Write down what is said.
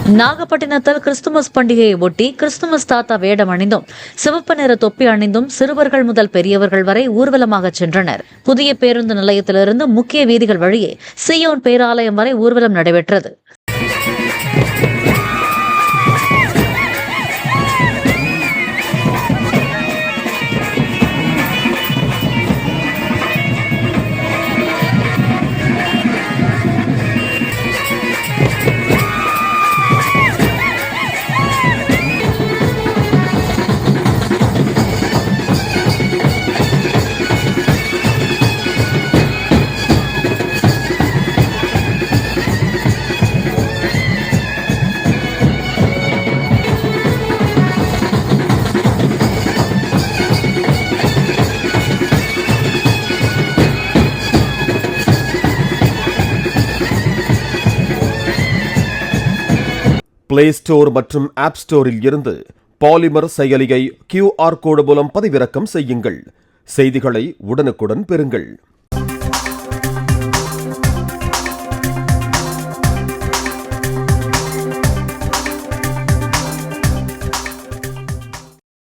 நாகப்பட்டினத்தில் கிறிஸ்துமஸ் பண்டிகையை ஒட்டி கிறிஸ்துமஸ் தாத்தா வேடம் அணிந்தும் சிவப்பு நிற தொப்பி அணிந்தும் சிறுவர்கள் முதல் பெரியவர்கள் வரை ஊர்வலமாக சென்றனர். புதிய பேருந்து நிலையத்திலிருந்து முக்கிய வீதிகள் வழியே சீயோன் பேராலயம் வரை ஊர்வலம் நடைபெற்றது. பிளே ஸ்டோர் மற்றும் ஆப் ஸ்டோரில் இருந்து பாலிமர் செயலியை QR கோடு மூலம் பதிவிறக்கம் செய்யுங்கள். செய்திகளை உடனுக்குடன் பெறுங்கள்.